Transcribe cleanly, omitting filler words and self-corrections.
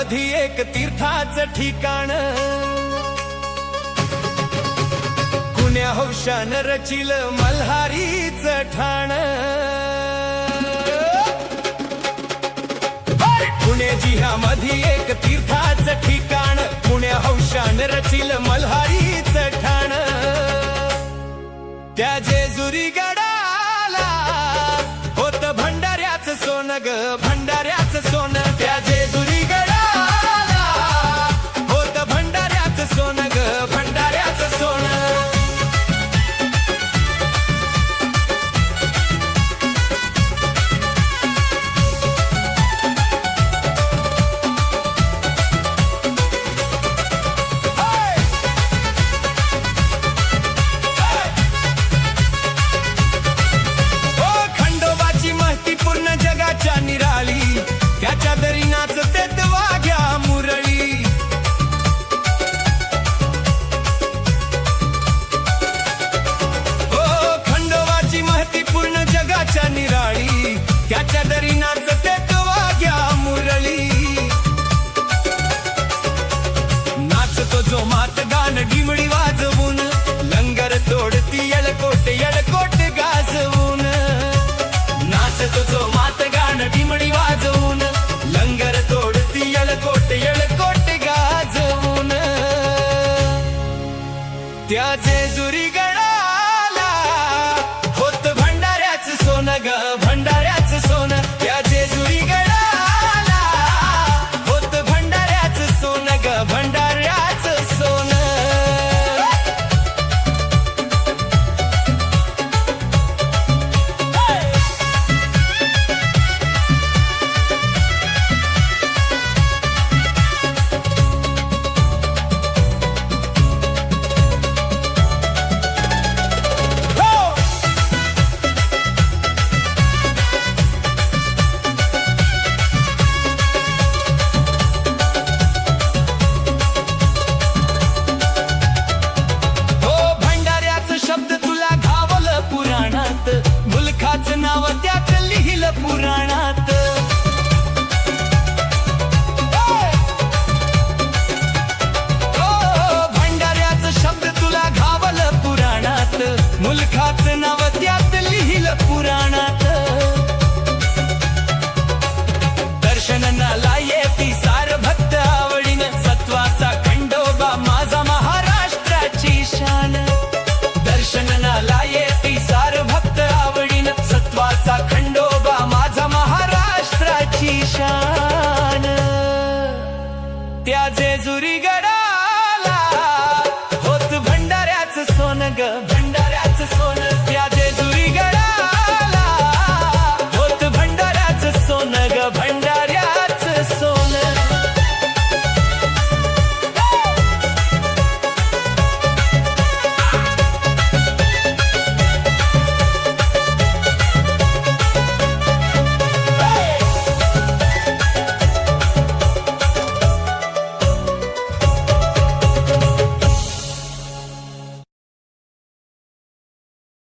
जिल्ह्यामध्ये एक तीर्थाचं ठिकाण, कुण्या हौशानं रचिलं मल्हारीचं ठाण। पुणे जिल्ह्यामध्ये एक तीर्थाचं ठिकाण, कुण्या हौशानं रचिलं मल्हारीचं ठाण। त्या जेजुरी गडाला होत भंडाऱ्याचं सोनं ग, भंडाऱ्याचं सोनं। त्या जेजुरी गडाला होत भंडाऱ्याचं सोनं ग, भंडाऱ्याचं सोनं। निराळी त्याच्या दरी नाचते वाघ्या मुरळी। हो खंडोबाची महती पूर्ण जगाच्या निराळी, त्याच्या दरी नाचते वाघ्या मुरळी। नाचतो जो मात गान गिमडी वाजवून, लंगर तोडती येळकोट येळकोट गाजवून। नाचतो जो मात टिमडी वाजवून, लंगर तोडती येळकोट येळकोट गाजवून। त्या जेजुरी गडाला होत भंडाऱ्याचं सोनं ग, भंडाऱ्याचं सोनं। त्या जेजुरी गडाला होत भंडाऱ्याचं सोनं ग, भंडाऱ्याचं सोनं। मुलखाचं नाव त्यात लिहिलं पुराणात। भंडाऱ्याचं शब्द तुला घावलं पुराणात, मुलखाचं नाव त्यात लिहिलं पुराणात। दर्शनाला